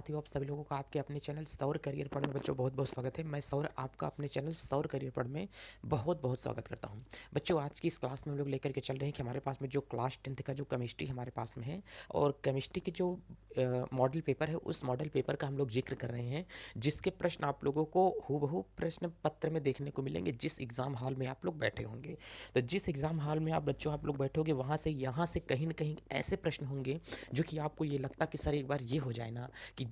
साथियों, आप सभी लोगों का आपके अपने चैनल सौर करियर पढ़ में बच्चों बहुत-बहुत स्वागत है। मैं सौर आपका अपने चैनल सौर करियर पढ़ में बहुत-बहुत स्वागत करता हूं। बच्चों, आज की इस क्लास में हम लोग लेकर के चल रहे हैं कि हमारे पास में जो क्लास 10th का जो केमिस्ट्री हमारे पास में है और केमिस्ट्री के जो मॉडल पेपर है, उस मॉडल पेपर का हम लोग जिक्र कर रहे हैं, जिसके प्रश्न आप लोगों को हूबहू प्रश्न पत्र में देखने को मिलेंगे जिस एग्ज़ाम हॉल में आप लोग बैठे होंगे। तो जिस एग्ज़ाम हॉल में आप लोग बैठोगे, वहाँ से यहाँ से कहीं न कहीं ऐसे प्रश्न होंगे जो कि आपको ये लगता कि सर एक बार ये हो जाए ना कि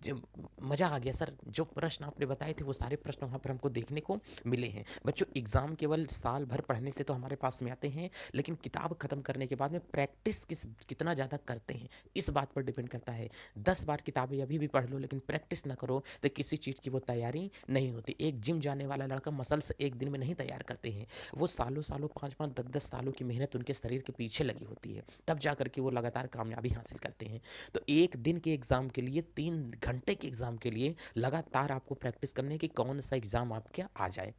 मज़ा आ गया सर, जो प्रश्न आपने बताए थे वो सारे प्रश्न वहाँ पर हमको देखने को मिले हैं। बच्चों, एग्ज़ाम केवल साल भर पढ़ने से तो हमारे पास में आते हैं, लेकिन किताब ख़त्म करने के बाद में प्रैक्टिस कितना ज़्यादा करते हैं, इस बात पर डिपेंड करता है। 10 बार किताबें अभी भी पढ़ लो, लेकिन प्रैक्टिस ना करो तो किसी चीज़ की वो तैयारी नहीं होती। एक जिम जाने वाला लड़का मसल्स एक दिन में नहीं तैयार करते हैं, वो सालों सालों 5-5 10-10 सालों की मेहनत उनके शरीर के पीछे लगी होती है, तब जा करके वो लगातार कामयाबी हासिल करते हैं। तो एक दिन के एग्ज़ाम के लिए, 3 घंटे के एग्ज़ाम के लिए लगातार आपको प्रैक्टिस करनी है कि कौन सा एग्ज़ाम आपके आ जाए।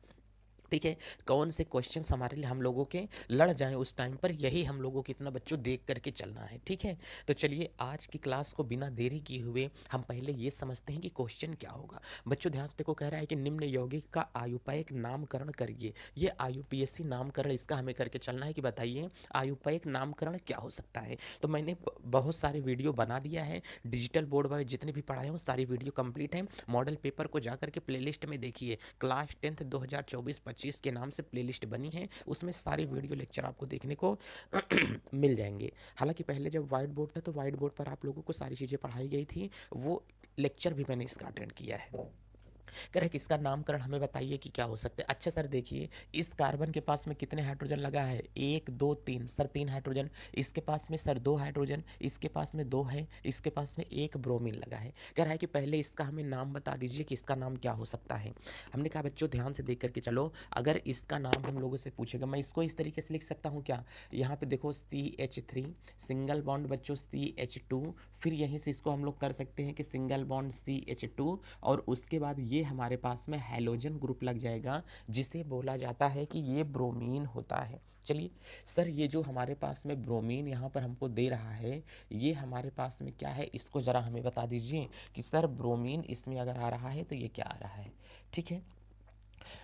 ठीक है, कौन से क्वेश्चंस हमारे लिए हम लोगों के लड़ जाएं उस टाइम पर, यही हम लोगों को इतना बच्चों देख करके चलना है। ठीक है, तो चलिए आज की क्लास को बिना देरी किए हुए हम पहले ये समझते हैं कि क्वेश्चन क्या होगा। बच्चों ध्यान से देखो, कह रहा है कि निम्न यौगिक का आयुपैक नामकरण करिए। ये आयुपीएससी नामकरण इसका हमें करके चलना है कि बताइए आयुपैक नामकरण क्या हो सकता है। तो मैंने बहुत सारे वीडियो बना दिया है, डिजिटल बोर्ड वाले जितने भी पढ़ाए हूँ सारी वीडियो कंप्लीट है। मॉडल पेपर को जा करके प्लेलिस्ट में देखिए, क्लास 10th 2024-25 के नाम से प्लेलिस्ट बनी है, उसमें सारे वीडियो लेक्चर आपको देखने को मिल जाएंगे। हालांकि पहले जब वाइट बोर्ड था तो वाइट बोर्ड पर आप लोगों को सारी चीज़ें पढ़ाई गई थी, वो लेक्चर भी मैंने इसका अटेंड किया है। कह रहे कि इसका नामकरण हमें बताइए कि क्या हो सकता है। अच्छा सर देखिए, इस कार्बन के पास में कितने हाइड्रोजन लगा है, 1 2 3 सर 3 हाइड्रोजन। इसके पास में सर 2 हाइड्रोजन, इसके पास में 2 है, इसके पास में 1 ब्रोमीन लगा है। कह रहा है कि पहले इसका हमें नाम बता दीजिए कि इसका नाम क्या हो सकता है। हमने कहा बच्चों ध्यान से देख करके चलो, अगर इसका नाम हम लोगों से पूछेगा, मैं इसको इस तरीके से लिख सकता हूँ क्या, यहाँ पे देखो CH3 सिंगल बॉन्ड बच्चों CH2, फिर यहीं से इसको हम लोग कर सकते हैं कि सिंगल बॉन्ड CH2, और उसके बाद ये हमारे पास में हैलोजन ग्रुप लग जाएगा, जिसे बोला जाता है कि ये ब्रोमीन होता है। चलिए सर, ये जो हमारे पास में ब्रोमीन यहाँ पर हमको दे रहा है, ये हमारे पास में क्या है, इसको ज़रा हमें बता दीजिए कि सर ब्रोमीन इसमें अगर आ रहा है तो ये क्या आ रहा है। ठीक है,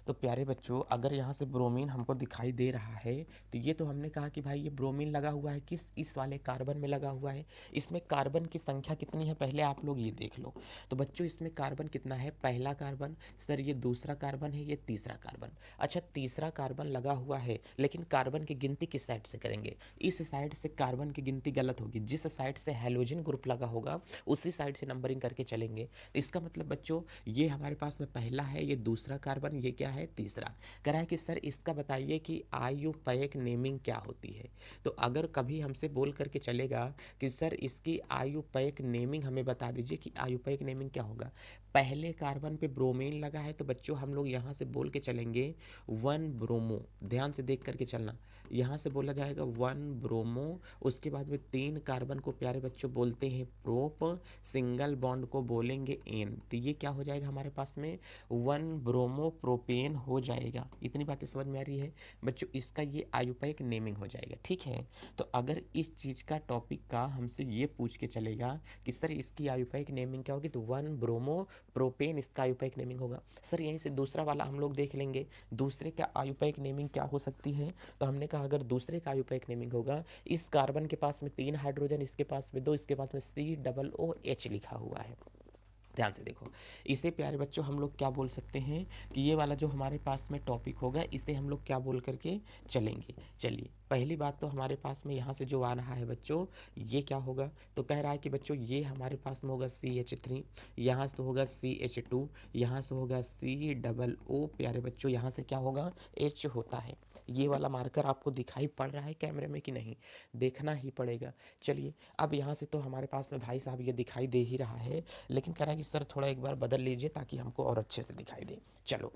तो प्यारे बच्चों, अगर यहाँ से ब्रोमीन हमको दिखाई दे रहा है, तो ये तो हमने कहा कि भाई ये ब्रोमीन लगा हुआ है किस, इस वाले कार्बन में लगा हुआ है। इसमें कार्बन की संख्या कितनी है पहले आप लोग ये देख लो। तो बच्चों इसमें कार्बन कितना है, पहला कार्बन, सर ये दूसरा कार्बन है, ये तीसरा कार्बन। अच्छा, तीसरा कार्बन लगा हुआ है, लेकिन कार्बन की गिनती किस साइड से करेंगे, इस साइड से कार्बन की गिनती गलत होगी, जिस साइड से हैलोजन ग्रुप लगा होगा उसी साइड से नंबरिंग करके चलेंगे। इसका मतलब बच्चों, ये हमारे पास में पहला है, ये दूसरा कार्बन, ये क्या है, तीसरा। कह रहा है कि सर इसका बताइए कि आयुपैक नेमिंग क्या होती है। तो अगर कभी हमसे बोल करके चलेगा कि सर इसकी आयुपैक नेमिंग हमें बता दीजिए कि आयुपैक नेमिंग क्या होगा। पहले कार्बन पे ब्रोमीन लगा है, तो बच्चों हम लोग यहाँ से बोल के चलेंगे 1 ब्रोमो। ध्यान से देख करके चलना, यहाँ से बोला जाएगा 1 ब्रोमो। उसके बाद में 3 कार्बन को प्यारे बच्चों बोलते हैं प्रोप, सिंगल बॉन्ड को बोलेंगे एन। तो ये क्या हो जाएगा हमारे पास में, 1 ब्रोमो प्रोपेन हो जाएगा। इतनी बातें समझ में आ रही है बच्चों, इसका ये आयुपैक नेमिंग हो जाएगा। ठीक है, तो अगर इस चीज़ का टॉपिक का हमसे ये पूछ के चलेगा कि सर इसकी आयुपैक नेमिंग क्या होगी, तो 1 ब्रोमो प्रोपेन इसका आयुपैक नेमिंग होगा। सर यहीं से दूसरा वाला हम लोग देख लेंगे, दूसरे का आयुपैक नेमिंग क्या हो सकती है। तो हमने कहा अगर दूसरे का आयुपैक नेमिंग होगा, इस कार्बन के पास में 3 हाइड्रोजन, इसके पास में 2, इसके पास में COOH लिखा हुआ है। ध्यान से देखो, इसे प्यारे बच्चों हम लोग क्या बोल सकते हैं कि ये वाला जो हमारे पास में टॉपिक होगा, इसे हम लोग क्या बोल करके चलेंगे। चलिए, पहली बात तो हमारे पास में यहाँ से जो आ रहा है बच्चों, ये क्या होगा, तो कह रहा है कि बच्चों ये हमारे पास में होगा CH3, यहाँ से होगा CH2, यहाँ से होगा COO। प्यारे बच्चों यहाँ से क्या होगा, H होता है। ये वाला मार्कर आपको दिखाई पड़ रहा है कैमरे में कि नहीं, देखना ही पड़ेगा। चलिए, अब यहाँ से तो हमारे पास में भाई साहब ये दिखाई दे ही रहा है, लेकिन कह रहा है कि सर थोड़ा एक बार बदल लीजिए ताकि हमको और अच्छे से दिखाई दे। चलो,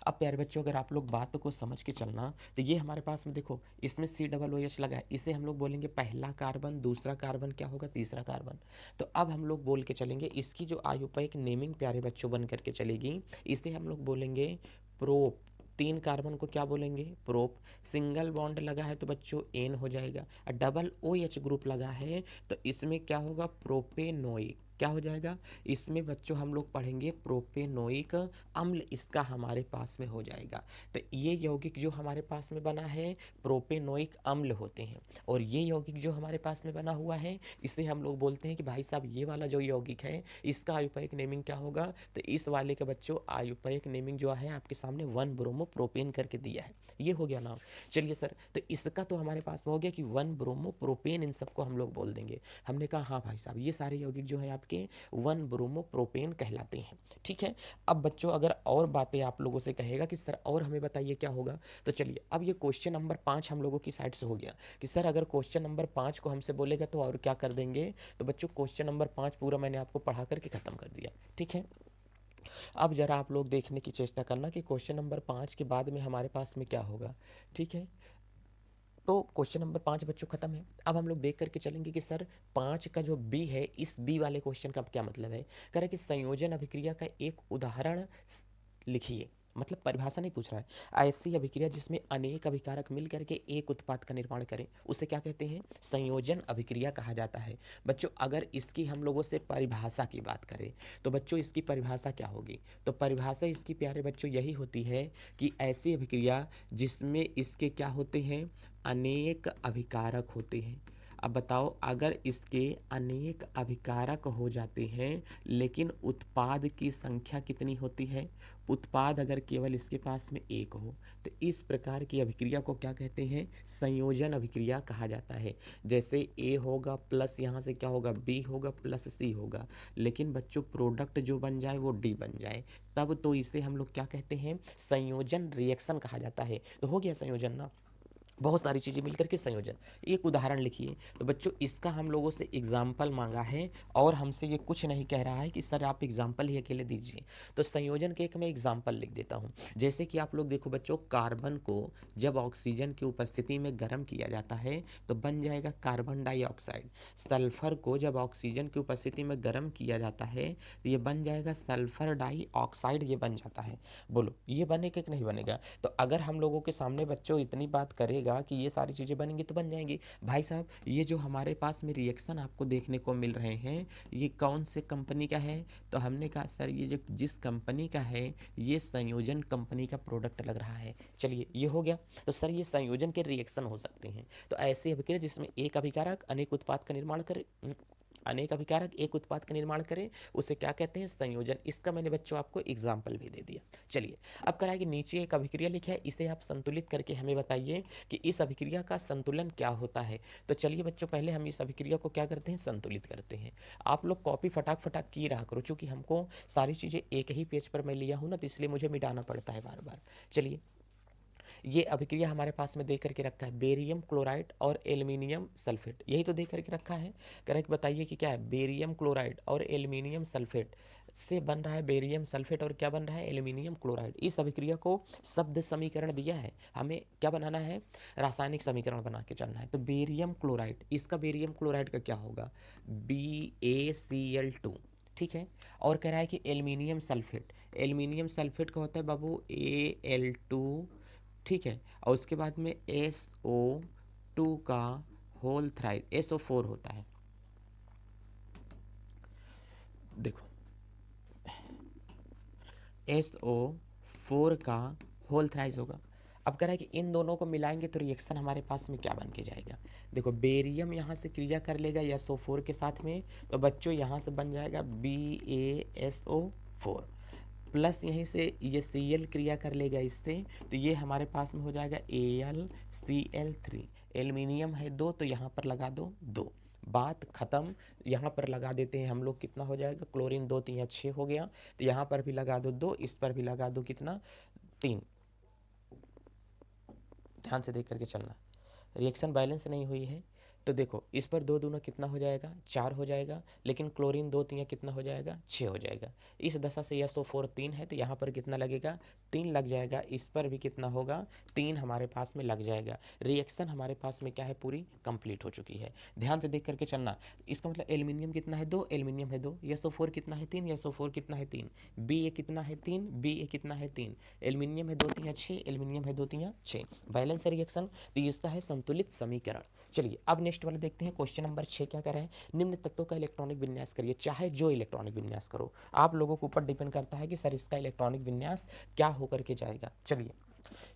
अब प्यारे बच्चों अगर आप लोग बात को समझ के चलना, तो ये हमारे पास में देखो, इसमें COOH लगा है, इसे हम लोग बोलेंगे पहला कार्बन, दूसरा कार्बन क्या होगा, तीसरा कार्बन। तो अब हम लोग बोल के चलेंगे, इसकी जो आयुपैक नेमिंग प्यारे बच्चों बन करके चलेगी, इसे हम लोग बोलेंगे प्रोप। 3 कार्बन को क्या बोलेंगे, प्रोप। सिंगल बॉन्ड लगा है तो बच्चों एन हो जाएगा, और डबल OH ग्रुप लगा है तो इसमें क्या होगा, प्रोपेनोइक। क्या हो जाएगा, इसमें बच्चों हम लोग पढ़ेंगे प्रोपेनोइक अम्ल, इसका हमारे पास में हो जाएगा। तो ये यौगिक जो हमारे पास में बना है प्रोपेनोइक अम्ल होते हैं, और ये यौगिक जो हमारे पास में बना हुआ है इसे हम लोग बोलते हैं कि भाई साहब ये वाला जो यौगिक है इसका आयुपायिक नेमिंग क्या होगा, तो इस वाले के बच्चों आयुपायिक नेमिंग जो है आपके सामने 1 ब्रोमो प्रोपेन करके दिया है, ये हो गया नाम। चलिए सर, तो इसका तो हमारे पास में हो गया कि 1 ब्रोमो प्रोपेन, इन सबको हम लोग बोल देंगे। हमने कहा हाँ भाई साहब ये सारे यौगिक जो है आपके 1 ब्रोमो प्रोपेन कहलाते हैं, ठीक है। अब बच्चों अगर और बातें आप लोगों से कहेगा कि सर और हमें बताइए क्या होगा, तो चलिए अब ये क्वेश्चन नंबर 5 हम लोगों की साइड से हो गया कि सर अगर क्वेश्चन नंबर 5 को हमसे बोलेगा तो और क्या कर देंगे, तो बच्चों क्वेश्चन नंबर 5 पूरा मैंने आपको पढ़ा करके खत्म कर दिया, ठीक है। अब जरा आप लोग देखने की चेष्टा करना कि क्वेश्चन नंबर 5 के बाद में हमारे पास में क्या होगा, ठीक है। तो क्वेश्चन नंबर 5 बच्चों खत्म है। अब हम लोग देख करके चलेंगे कि सर 5 का जो बी है, इस बी वाले क्वेश्चन का क्या मतलब है। कह रहा है कि संयोजन अभिक्रिया का एक उदाहरण लिखिए, मतलब परिभाषा नहीं पूछ रहा है, ऐसी अभिक्रिया जिसमें अनेक अभिकारक मिल करके एक उत्पाद का निर्माण करें उसे क्या कहते हैं, संयोजन अभिक्रिया कहा जाता है। बच्चों अगर इसकी हम लोगों से परिभाषा की बात करें तो बच्चों इसकी परिभाषा क्या होगी, तो परिभाषा इसकी प्यारे बच्चों यही होती है कि ऐसी अभिक्रिया जिसमें इसके क्या होते हैं, अनेक अभिकारक होते हैं। अब बताओ अगर इसके अनेक अभिकारक हो जाते हैं लेकिन उत्पाद की संख्या कितनी होती है, उत्पाद अगर केवल इसके पास में एक हो तो इस प्रकार की अभिक्रिया को क्या कहते हैं, संयोजन अभिक्रिया कहा जाता है। जैसे ए होगा प्लस यहाँ से क्या होगा बी होगा प्लस सी होगा, लेकिन बच्चों प्रोडक्ट जो बन जाए वो डी बन जाए, तब तो इसे हम लोग क्या कहते हैं, संयोजन रिएक्शन कहा जाता है। तो हो गया संयोजन ना, बहुत सारी चीज़ें मिलकर के संयोजन। एक उदाहरण लिखिए, तो बच्चों इसका हम लोगों से एग्जाम्पल मांगा है और हमसे ये कुछ नहीं कह रहा है कि सर आप एग्जाम्पल ही अकेले दीजिए, तो संयोजन के एक मैं एग्जाम्पल लिख देता हूँ। जैसे कि आप लोग देखो बच्चों, कार्बन को जब ऑक्सीजन की उपस्थिति में गर्म किया जाता है तो बन जाएगा कार्बन डाइऑक्साइड। सल्फर को जब ऑक्सीजन की उपस्थिति में गर्म किया जाता है तो ये बन जाएगा सल्फर डाइऑक्साइड, ये बन जाता है। बोलो ये बनेगा कि नहीं बनेगा। तो अगर हम लोगों के सामने बच्चों इतनी बात करेगा कि ये सारी चीज़ें बनेंगी तो बन जाएंगी। भाई साहब ये जो हमारे पास में रिएक्शन आपको देखने को मिल रहे हैं ये कौन से कंपनी का है, तो हमने कहा सर ये जो जिस कंपनी का है ये संयोजन कंपनी का प्रोडक्ट लग रहा है। चलिए ये हो गया, तो सर ये संयोजन के रिएक्शन हो सकते हैं। तो ऐसी अभिक्रिया जिसमें एक अभिकारक अनेक उत्पाद का निर्माण करे, अनेक अभिकारक एक उत्पाद का निर्माण करें उसे क्या कहते हैं, संयोजन। इसका मैंने बच्चों आपको एग्जाम्पल भी दे दिया। चलिए अब करा कि नीचे एक अभिक्रिया लिखा है, इसे आप संतुलित करके हमें बताइए कि इस अभिक्रिया का संतुलन क्या होता है। तो चलिए बच्चों पहले हम इस अभिक्रिया को क्या करते हैं, संतुलित करते हैं। आप लोग कॉपी फटाक फटाक की रहा करो, चूंकि हमको सारी चीज़ें एक ही पेज पर मैं लिया हूँ ना, तो इसलिए मुझे मिटाना पड़ता है बार बार। चलिए ये अभिक्रिया हमारे पास में दे करके रखा है, बेरियम क्लोराइड और एल्यूमिनियम सल्फेट, यही तो दे करके रखा है। करेक्ट बताइए कि क्या है, बेरियम क्लोराइड और एल्यूमिनियम सल्फेट से बन रहा है बेरियम सल्फेट और क्या बन रहा है, एल्यूमिनियम क्लोराइड। इस अभिक्रिया को शब्द समीकरण दिया है, हमें क्या बनाना है, रासायनिक समीकरण बना के चलना है। तो बेरियम क्लोराइड, इसका बेरियम क्लोराइड का क्या होगा, BaCl2, ठीक है। और कह रहा है कि एल्यूमिनियम सल्फेट, एल्यूमिनियम सल्फेट का होता है बाबू Al2, ठीक है। और उसके बाद में SO2 का होल थ्राइस, SO4 होता है। देखो SO4 का होल थ्राइस होगा। अब कह रहा है कि इन दोनों को मिलाएंगे तो रिएक्शन हमारे पास में क्या बन के जाएगा। देखो बेरियम यहाँ से क्रिया कर लेगा SO4 के साथ में, तो बच्चों यहाँ से बन जाएगा BaSO4 प्लस यहीं से ये Cl क्रिया कर लेगा इससे, तो ये हमारे पास में हो जाएगा AlCl3। एल्यूमिनियम है 2 तो यहाँ पर लगा दो 2, बात खत्म। यहाँ पर लगा देते हैं हम लोग, कितना हो जाएगा, क्लोरीन 2 3 6 हो गया, तो यहाँ पर भी लगा दो 2, इस पर भी लगा दो कितना 3। ध्यान से देख करके चलना, रिएक्शन बैलेंस नहीं हुई है। तो देखो इस पर 2 दूना कितना हो जाएगा, 4 हो जाएगा, लेकिन क्लोरीन 2 तिया कितना हो जाएगा, 6 हो जाएगा। इस दशा से SO4 3 है तो यहाँ पर कितना लगेगा, 3 लग जाएगा। इस पर भी कितना होगा, 3 हमारे पास में लग जाएगा। रिएक्शन हमारे पास में क्या है, पूरी कंप्लीट हो चुकी है। ध्यान से देख करके चलना, इसका मतलब एल्यूमिनियम कितना है 2, एल्यूमिनियम है 2, SO4 कितना है 3, SO4 कितना है 3, Ba कितना है 3, Ba कितना है 3, एल्यूमिनियम है 2 3 6, एल्यूमिनियम है 2 3 6, बैलेंस रिएक्शन। तो इसका है संतुलित समीकरण। चलिए अब नेक्स्ट वाला देखते हैं। क्वेश्चन नंबर 6 क्या कर रहा है, निम्न तत्वों का इलेक्ट्रॉनिक विन्यास करिए। चाहे जो इलेक्ट्रॉनिक विन्यास करो, आप लोगों के ऊपर डिपेंड करता है कि सर इसका इलेक्ट्रॉनिक विन्यास क्या होकर के जाएगा। चलिए,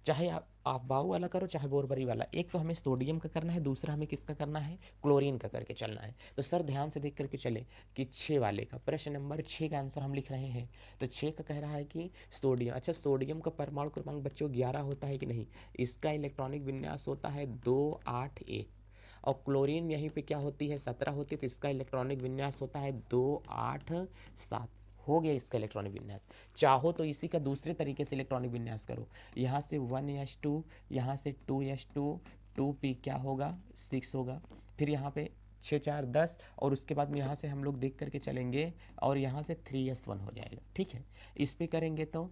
चाहे आप बाऊ वाला करो चाहे बोरबरी वाला, एक तो हमें सोडियम का करना है, दूसरा हमें किसका करना है, क्लोरीन का करके चलना है। तो सर ध्यान से देख करके चले कि 6 वाले का प्रश्न नंबर 6 का आंसर हम लिख रहे हैं। तो 6 का कह रहा है कि सोडियम, अच्छा सोडियम का परमाणु क्रमांक बच्चों 11 होता है कि नहीं, इसका इलेक्ट्रॉनिक विन्यास होता है 281। और क्लोरीन यहीं पे क्या होती है, 17 होती है, तो इसका इलेक्ट्रॉनिक विन्यास होता है 287। हो गया इसका इलेक्ट्रॉनिक विन्यास। चाहो तो इसी का दूसरे तरीके से इलेक्ट्रॉनिक विन्यास करो, यहाँ से 1s2, यहाँ से 2s2, 2p क्या होगा 6 होगा, फिर यहाँ पे 6 4 10, और उसके बाद में यहाँ से हम लोग देख करके चलेंगे और यहाँ से 3s1 हो जाएगा। ठीक है, इस पे करेंगे तो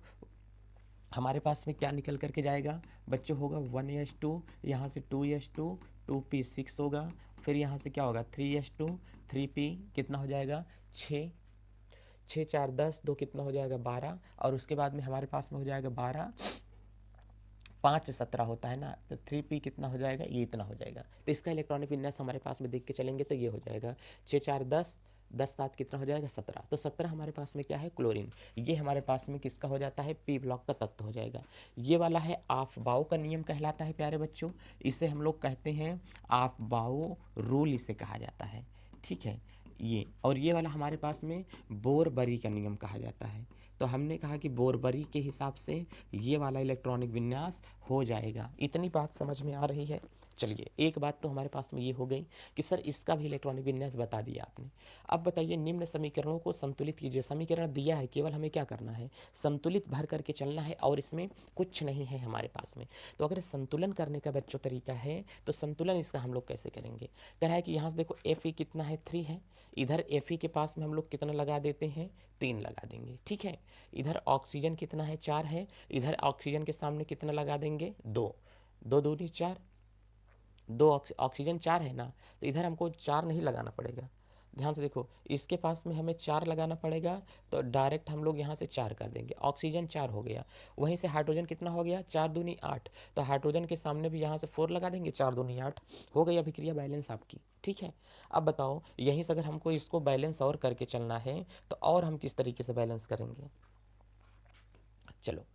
हमारे पास में क्या निकल करके जाएगा बच्चों, होगा 1s2, यहाँ से 2s2, 2p6 होगा, फिर यहाँ से क्या होगा 3s2, 3p कितना हो जाएगा 6, 6 4 10, 2 कितना हो जाएगा 12, और उसके बाद में हमारे पास में हो जाएगा 12, 5 17 होता है ना, तो 3p कितना हो जाएगा, ये इतना हो जाएगा। तो इसका इलेक्ट्रॉनिक विन्यास हमारे पास में देख के चलेंगे तो ये हो जाएगा 6 4 10, 10 7 कितना हो जाएगा 17। तो 17 हमारे पास में क्या है, क्लोरीन। ये हमारे पास में किसका हो जाता है, पी ब्लॉक का तत्व हो जाएगा। ये वाला है ऑफ-बाउ का नियम कहलाता है प्यारे बच्चों, इसे हम लोग कहते हैं ऑफ-बाउ रूल इसे कहा जाता है। ठीक है, ये और ये वाला हमारे पास में बोरबरी का नियम कहा जाता है। तो हमने कहा कि बोरबरी के हिसाब से ये वाला इलेक्ट्रॉनिक विन्यास हो जाएगा। इतनी बात समझ में आ रही है। चलिए, एक बात तो हमारे पास में ये हो गई कि सर इसका भी इलेक्ट्रॉनिक विन्यास बता दिया आपने। अब बताइए निम्न समीकरणों को संतुलित कीजिए। समीकरण दिया है, केवल हमें क्या करना है, संतुलित भर करके चलना है, और इसमें कुछ नहीं है हमारे पास में। तो अगर संतुलन करने का बच्चों तरीका है तो संतुलन इसका हम लोग कैसे करेंगे। कह रहा है कि यहाँ से देखो Fe कितना है 3 है, इधर Fe के पास में हम लोग कितना लगा देते हैं, 3 लगा देंगे। ठीक है, इधर ऑक्सीजन कितना है 4 है, इधर ऑक्सीजन के सामने कितना लगा देंगे 2, 2 दूनी 4, 2 ऑक्सीजन 4 है ना, तो इधर हमको 4 नहीं लगाना पड़ेगा। ध्यान से देखो, इसके पास में हमें 4 लगाना पड़ेगा, तो डायरेक्ट हम लोग यहाँ से 4 कर देंगे, ऑक्सीजन 4 हो गया। वहीं से हाइड्रोजन कितना हो गया, 4 दूनी 8, तो हाइड्रोजन के सामने भी यहाँ से 4 लगा देंगे, 4 दूनी 8 हो गई अभिक्रिया बैलेंस आपकी। ठीक है, अब बताओ यहीं से अगर हमको इसको बैलेंस और करके चलना है तो और हम किस तरीके से बैलेंस करेंगे। चलो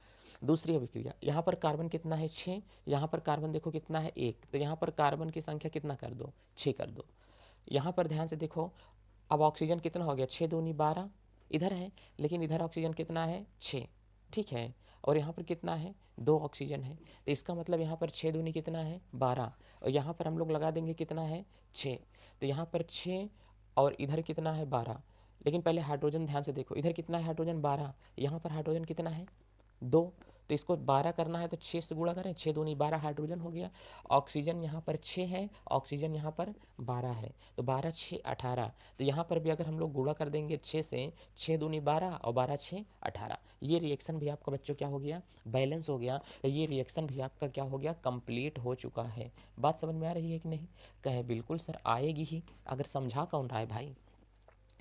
दूसरी अभिक्रिया, यहाँ पर कार्बन कितना है 6, यहाँ पर कार्बन देखो कितना है 1, तो यहाँ पर कार्बन की संख्या कितना कर दो 6 कर दो। यहाँ पर ध्यान से देखो, अब ऑक्सीजन कितना हो गया 6 दूनी 12 इधर है, लेकिन इधर ऑक्सीजन कितना है 6। ठीक है, और यहाँ पर कितना है 2 ऑक्सीजन है, तो इसका मतलब यहाँ पर 6 दूनी कितना है 12, और यहाँ पर हम लोग लगा देंगे कितना है 6, तो यहाँ पर 6 और इधर कितना है 12। लेकिन पहले हाइड्रोजन ध्यान से देखो, इधर कितना है हाइड्रोजन 12, यहाँ पर हाइड्रोजन कितना है 2, तो इसको 12 करना है तो 6 से गुणा करें, 6 दूनी 12 हाइड्रोजन हो गया। ऑक्सीजन यहाँ पर 6 है, ऑक्सीजन यहाँ पर 12 है, तो 12 6 18, तो यहाँ पर भी अगर हम लोग गुणा कर देंगे 6 से, 6 दूनी 12 और 12 6 18, ये रिएक्शन भी आपका बच्चों क्या हो गया, बैलेंस हो गया। तो ये रिएक्शन भी आपका क्या हो गया, कंप्लीट हो चुका है। बात समझ में आ रही है कि नहीं, कहे बिल्कुल सर आएगी ही, अगर समझा कौन रहा है भाई।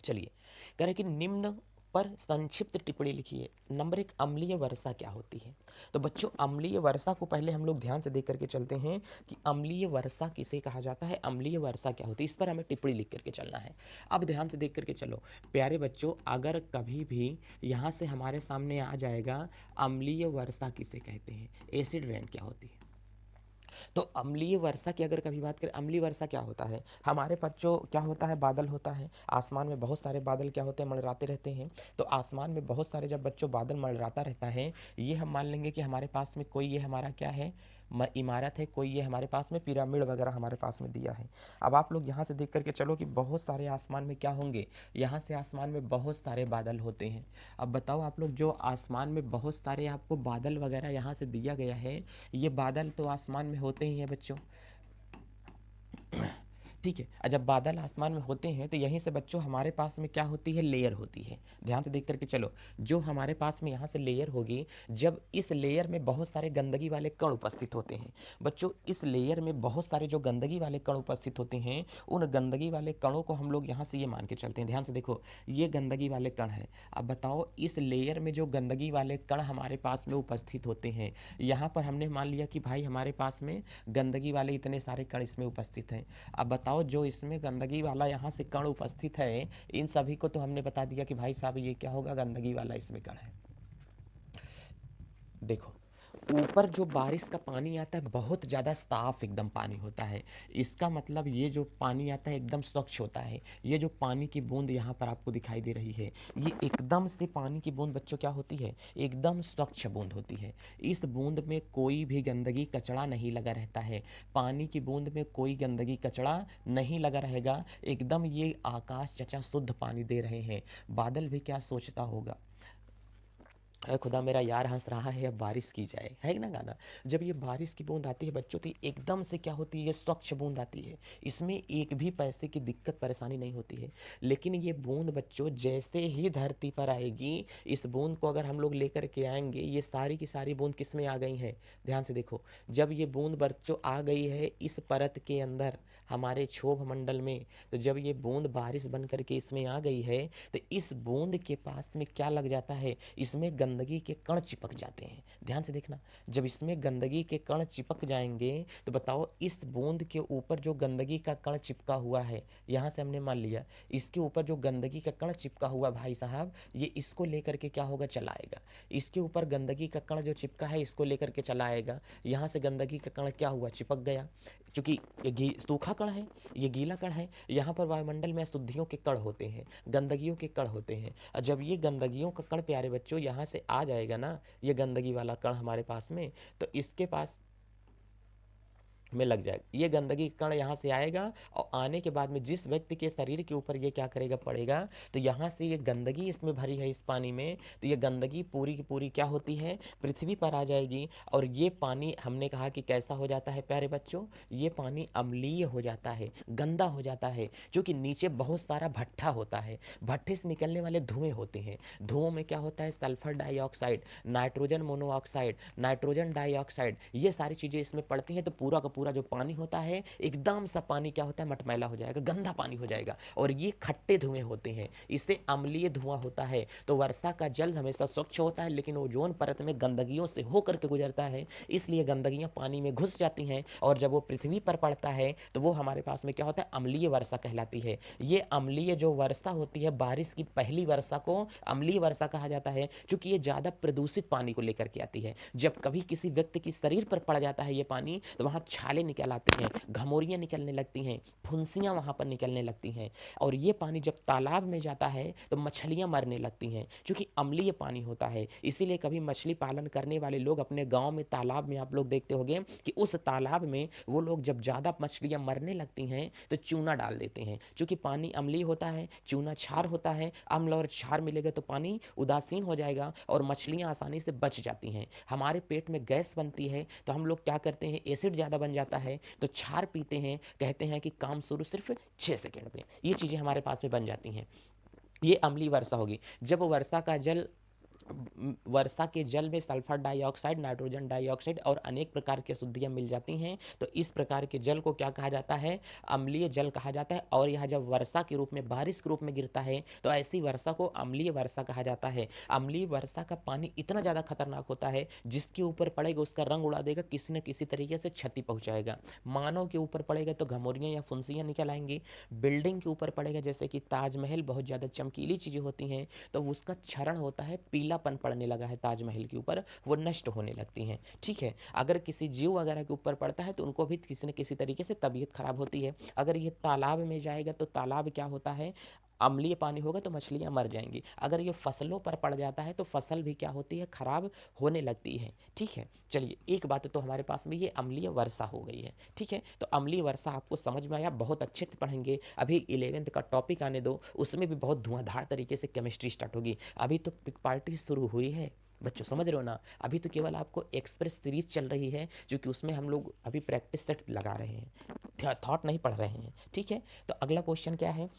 चलिए, कह रहे कि निम्न पर संक्षिप्त टिप्पणी लिखिए। नंबर 1, अम्लीय वर्षा क्या होती है। तो बच्चों अम्लीय वर्षा को पहले हम लोग ध्यान से देख करके चलते हैं कि अम्लीय वर्षा किसे कहा जाता है, अम्लीय वर्षा क्या होती है, इस पर हमें टिप्पणी लिख करके चलना है। अब ध्यान से देख करके चलो प्यारे बच्चों, अगर कभी भी यहाँ से हमारे सामने आ जाएगा अम्लीय वर्षा किसे कहते हैं, एसिड रेन क्या होती है। तो अम्लीय वर्षा की अगर कभी बात करें, अम्लीय वर्षा क्या होता है, हमारे पास जो क्या होता है, बादल होता है, आसमान में बहुत सारे बादल क्या होते हैं, मंडराते रहते हैं। तो आसमान में बहुत सारे जब बच्चों बादल मंडराता रहता है, ये हम मान लेंगे कि हमारे पास में कोई ये हमारा क्या है, इमारत है, कोई ये हमारे पास में पिरामिड वगैरह हमारे पास में दिया है। अब आप लोग यहाँ से देख करके चलो कि बहुत सारे आसमान में क्या होंगे, यहाँ से आसमान में बहुत सारे बादल होते हैं। अब बताओ आप लोग, जो आसमान में बहुत सारे आपको बादल वगैरह यहाँ से दिया गया है, ये बादल तो आसमान में होते ही हैं बच्चों। ठीक है, और जब बादल आसमान में होते हैं तो यहीं से बच्चों हमारे पास में क्या होती है, लेयर होती है। ध्यान से देख करके चलो, जो हमारे पास में यहाँ से लेयर होगी, जब इस लेयर में बहुत सारे गंदगी वाले कण उपस्थित होते हैं बच्चों, इस लेयर में बहुत सारे जो गंदगी वाले कण उपस्थित होते हैं, उन गंदगी वाले कणों को हम लोग यहाँ से ये मान के चलते हैं। ध्यान से देखो, ये गंदगी वाले कण है। अब बताओ इस लेयर में जो गंदगी वाले कण हमारे पास में उपस्थित होते हैं, यहाँ पर हमने मान लिया कि भाई हमारे पास में गंदगी वाले इतने सारे कण इसमें उपस्थित हैं। अब बताओ बताओ जो इसमें गंदगी वाला यहाँ से कण उपस्थित है, इन सभी को तो हमने बता दिया कि भाई साहब ये क्या होगा, गंदगी वाला इसमें कण है। देखो ऊपर जो बारिश का पानी आता है बहुत ज़्यादा साफ एकदम पानी होता है। इसका मतलब ये जो पानी आता है एकदम स्वच्छ होता है। ये जो पानी की बूंद यहाँ पर आपको दिखाई दे रही है, ये एकदम से पानी की बूंद बच्चों क्या होती है, एकदम स्वच्छ बूंद होती है। इस बूंद में कोई भी गंदगी कचड़ा नहीं लगा रहता है। पानी की बूंद में कोई गंदगी कचड़ा नहीं लगा रहेगा। एकदम ये आकाश चचा शुद्ध पानी दे रहे हैं। बादल भी क्या सोचता होगा, अरे खुदा मेरा यार हंस रहा है, अब बारिश की जाए, है ना गाना। जब ये बारिश की बूंद आती है बच्चों, तो एकदम से क्या होती है, ये स्वच्छ बूंद आती है। इसमें एक भी पैसे की दिक्कत परेशानी नहीं होती है। लेकिन ये बूंद बच्चों जैसे ही धरती पर आएगी, इस बूंद को अगर हम लोग लेकर के आएंगे, ये सारी की सारी बूंद किस में आ गई हैं, ध्यान से देखो। जब ये बूंद बच्चों आ गई है इस परत के अंदर, हमारे क्षोभ मंडल में, तो जब ये बूंद बारिश बन करके इसमें आ गई है, तो इस बूंद के पास में क्या लग जाता है, इसमें गंदगी के कण चिपक जाते हैं। ध्यान से देखना, जब इसमें गंदगी के कण चिपक जाएंगे तो बताओ इस बूंद के ऊपर जो गंदगी का कण चिपका हुआ है, यहाँ से हमने मान लिया इसके ऊपर जो गंदगी का कण चिपका हुआ भाई साहब, ये इसको लेकर के क्या होगा, चलाएगा। इसके ऊपर गंदगी का कण जो चिपका है इसको लेकर के चलाएगा। यहाँ से गंदगी का कण क्या हुआ, चिपक गया। चूंकि ये सूखा कण है, ये गीला कण है, यहाँ पर वायुमंडल में अशुद्धियों के कण होते हैं, गंदगियों के कण होते हैं। और जब ये गंदगियों का कण प्यारे बच्चों यहाँ से आ जाएगा ना, ये गंदगी वाला कण हमारे पास में, तो इसके पास में लग जाएगा। ये गंदगी कण यहाँ से आएगा और आने के बाद में जिस व्यक्ति के शरीर के ऊपर ये क्या करेगा, पड़ेगा, तो यहाँ से ये गंदगी इसमें भरी है इस पानी में, तो ये गंदगी पूरी की पूरी क्या होती है, पृथ्वी पर आ जाएगी। और ये पानी हमने कहा कि कैसा हो जाता है प्यारे बच्चों, ये पानी अम्लीय हो जाता है, गंदा हो जाता है, क्योंकि नीचे बहुत सारा भट्ठा होता है, भट्ठे से निकलने वाले धुएं होते हैं। धुओं में क्या होता है, sulphur dioxide, nitrogen monoxide, nitrogen dioxide, ये सारी चीज़ें इसमें पड़ती हैं। तो पूरा का पूरा जो पानी होता है एकदम सा पानी क्या होता है, मटमैला हो जाएगा, गंदा पानी हो जाएगा। और ये खट्टे धुएं होते हैं, इससे अम्लीय धुआं होता है। तो वर्षा का जल हमेशा स्वच्छ होता है, लेकिन ओजोन परत में गंदगियों से होकर के गुजरता है, इसलिए गंदगियां पानी में घुस जाती हैं। और जब वो पृथ्वी पर पड़ता है तो वो हमारे पास में क्या होता है, अम्लीय वर्षा कहलाती है। ये अम्लीय जो वर्षा होती है, बारिश की पहली वर्षा को अम्लीय वर्षा कहा जाता है, क्योंकि ये ज़्यादा प्रदूषित पानी को लेकर के आती है। जब कभी किसी व्यक्ति के शरीर पर पड़ जाता है ये पानी, तो वहाँ छाले निकल आते हैं, घमौरियाँ निकलने लगती हैं, फुंसियाँ वहाँ पर निकलने लगती हैं। और ये पानी जब तालाब में जाता है तो मछलियाँ मरने लगती हैं, क्योंकि अम्लीय पानी होता है। इसीलिए कभी मछली पालन करने वाले लोग अपने गाँव में तालाब में आप लोग देखते होंगे कि उस तालाब में वो लोग जब ज़्यादा मछलियाँ मरने लगती हैं तो चूना डाल देते हैं, क्योंकि पानी अम्लीय होता है, चूना क्षार होता है, अम्ल और क्षार मिलेगा तो पानी उदासीन हो जाएगा और मछलियाँ आसानी से बच जाती हैं। हमारे पेट में गैस बनती है तो हम लोग क्या करते हैं, एसिड ज़्यादा बन जाता है तो क्षार पीते हैं, कहते हैं कि काम शुरू सिर्फ 6 सेकंड में, ये चीज़ें हमारे पास में बन जाती हैं। ये अम्लीय वर्षा होगी। जब वर्षा के जल में सल्फर डाइऑक्साइड, नाइट्रोजन डाइऑक्साइड और अनेक प्रकार की अशुद्धियां मिल जाती हैं, तो इस प्रकार के जल को क्या कहा जाता है, अम्लीय जल कहा जाता है। और यह जब वर्षा के रूप में, बारिश के रूप में गिरता है तो ऐसी वर्षा को अम्लीय वर्षा कहा जाता है। अम्लीय वर्षा का पानी इतना ज़्यादा खतरनाक होता है, जिसके ऊपर पड़ेगा उसका रंग उड़ा देगा, किसी न किसी तरीके से क्षति पहुंचाएगा। मानव के ऊपर पड़ेगा तो घमौरियाँ या फुंसियाँ निकल आएंगी। बिल्डिंग के ऊपर पड़ेगा, जैसे कि ताजमहल बहुत ज़्यादा चमकीली चीज़ें होती हैं, तो उसका क्षरण होता है, पीलापन पड़ने लगा है ताजमहल के ऊपर, वो नष्ट होने लगती हैं। ठीक है, अगर किसी जीव वगैरह के ऊपर पड़ता है तो उनको भी किसी न किसी तरीके से तबीयत खराब होती है। अगर ये तालाब में जाएगा तो तालाब क्या होता है, अम्लीय पानी होगा तो मछलियां मर जाएंगी। अगर ये फसलों पर पड़ जाता है तो फसल भी क्या होती है, खराब होने लगती है। ठीक है, चलिए एक बात तो हमारे पास में ये अम्लीय वर्षा हो गई है। ठीक है, तो अम्लीय वर्षा आपको समझ में आया, बहुत अच्छे से पढ़ेंगे। अभी 11th का टॉपिक आने दो, उसमें भी बहुत धुआंधार तरीके से केमिस्ट्री स्टार्ट होगी। अभी तो पिक पार्टी शुरू हुई है बच्चों, समझ रहे हो ना। अभी तो केवल आपको एक्सप्रेस सीरीज चल रही है, जो कि उसमें हम लोग अभी प्रैक्टिस सेट लगा रहे हैं, थॉट नहीं पढ़ रहे हैं। ठीक है, तो अगला क्वेश्चन क्या है,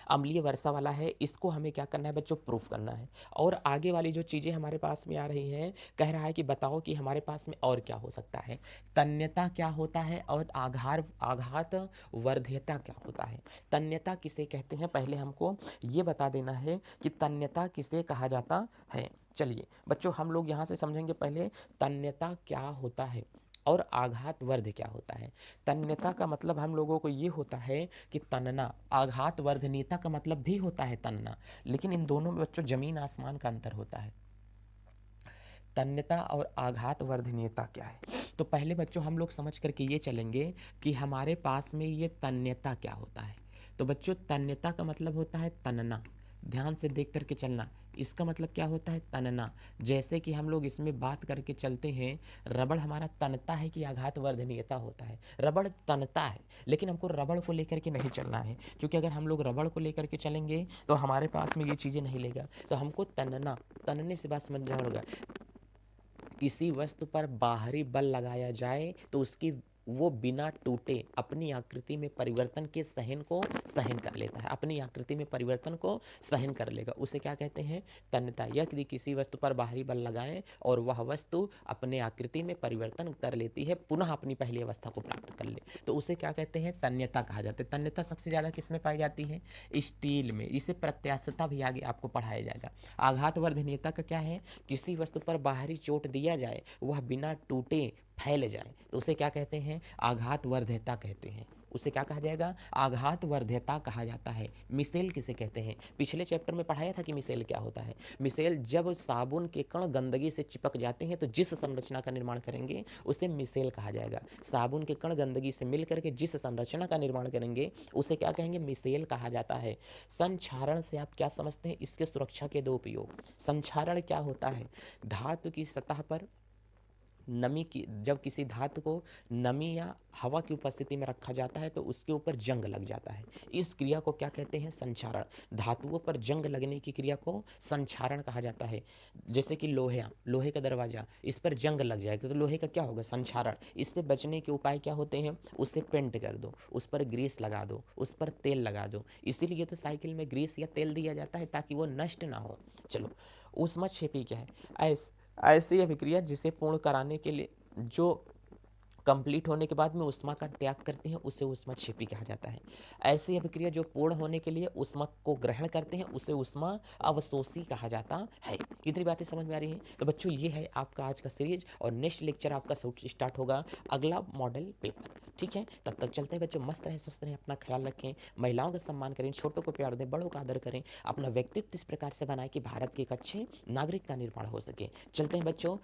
अम्लीय वर्षा वाला है, इसको हमें क्या करना है बच्चों, प्रूफ करना है। और आगे वाली जो चीज़ें हमारे पास में आ रही हैं, कह रहा है कि बताओ कि हमारे पास में और क्या हो सकता है, तन्यता क्या होता है और आघात वर्ध्यता क्या होता है। तन्यता किसे कहते हैं, पहले हमको ये बता देना है कि तन्यता किसे कहा जाता है। चलिए बच्चों, हम लोग यहाँ से समझेंगे पहले तन्यता क्या होता है और आघात वर्ध क्या होता है? तन्यता का मतलब हम लोगों को ये होता है कि तनना, आघात वर्धनीयता का मतलब भी होता है तनना, लेकिन इन दोनों में बच्चों जमीन आसमान का अंतर होता है। तन्यता और आघात वर्धनीयता क्या है? तो पहले बच्चों हम लोग समझ करके ये चलेंगे कि हमारे पास में ये तन्यता क्या होता है। तो बच्चों तन्यता का मतलब होता है तनना, ध्यान से देख करके चलना। इसका मतलब क्या होता है? तनना। जैसे कि हम लोग इसमें बात करके चलते हैं, रबड़ हमारा तनता है कि आघात वर्धनीयता होता है? रबड़ तनता है, लेकिन हमको रबड़ को लेकर के नहीं चलना है, क्योंकि अगर हम लोग रबड़ को लेकर के चलेंगे तो हमारे पास में ये चीज़ें नहीं लेगा। तो हमको तनना, तनने से बात समझ होगा। किसी वस्तु पर बाहरी बल लगाया जाए तो उसकी वो बिना टूटे अपनी आकृति में परिवर्तन के सहन को सहन कर लेता है, अपनी आकृति में परिवर्तन को सहन कर लेगा, उसे क्या कहते हैं? तन्यता। यदि किसी वस्तु पर बाहरी बल लगाएं और वह वस्तु अपने आकृति में परिवर्तन कर लेती है, पुनः अपनी पहली अवस्था को प्राप्त कर ले, तो उसे क्या कहते हैं? तन्यता कहा जाता है। तन्यता सबसे ज़्यादा किस में पाई जाती है? स्टील में। इसे प्रत्यास्थता भी आगे आपको पढ़ाया जाएगा। आघात वर्धनीयता का क्या है? किसी वस्तु पर बाहरी चोट दिया जाए, वह बिना टूटे फैल जाए, तो उसे क्या कहते हैं? आघात वर्ध्यता कहते हैं। उसे क्या कहा जाएगा? आघात वर्ध्यता कहा जाता है। मिसेल किसे कहते हैं? पिछले चैप्टर में पढ़ाया था कि मिसेल क्या होता है। मिसेल, जब साबुन के कण गंदगी से चिपक जाते हैं तो जिस संरचना का निर्माण करेंगे उसे मिसेल कहा जाएगा। साबुन के कण गंदगी से मिलकर के जिस संरचना का निर्माण करेंगे उसे क्या कहेंगे? मिसेल कहा जाता है। संक्षारण से आप क्या समझते हैं? इसके सुरक्षा के दो उपयोग। संक्षारण क्या होता है? धातु की सतह पर नमी की, जब किसी धातु को नमी या हवा की उपस्थिति में रखा जाता है तो उसके ऊपर जंग लग जाता है। इस क्रिया को क्या कहते हैं? संक्षारण। धातुओं पर जंग लगने की क्रिया को संक्षारण कहा जाता है। जैसे कि लोहे का दरवाजा, इस पर जंग लग जाएगा तो लोहे का क्या होगा? संक्षारण। इससे बचने के उपाय क्या होते हैं? उसे पेंट कर दो, उस पर ग्रीस लगा दो, उस पर तेल लगा दो। इसीलिए तो साइकिल में ग्रीस या तेल दिया जाता है ताकि वो नष्ट ना हो। चलो, ऊष्मक्षेपी क्या है? ऐसी अभिक्रिया जिसे पूर्ण कराने के लिए, जो कंप्लीट होने के बाद में ऊष्मा का त्याग करते हैं उसे ऊष्मक्षेपी कहा जाता है। ऐसी अभिक्रिया जो पूर्ण होने के लिए ऊष्मा को ग्रहण करते हैं उसे ऊष्मा अवशोषी कहा जाता है। इतनी बातें समझ में आ रही हैं? तो बच्चों ये है आपका आज का सीरीज, और नेक्स्ट लेक्चर आपका स्टार्ट होगा अगला मॉडल पेपर। ठीक है, तब तक चलते हैं बच्चों। मस्त रहें, स्वस्थ रहें, अपना ख्याल रखें, महिलाओं का सम्मान करें, छोटों को प्यार दें, बड़ों का आदर करें, अपना व्यक्तित्व इस प्रकार से बनाएं कि भारत के एक अच्छे नागरिक का निर्माण हो सके। चलते हैं बच्चों।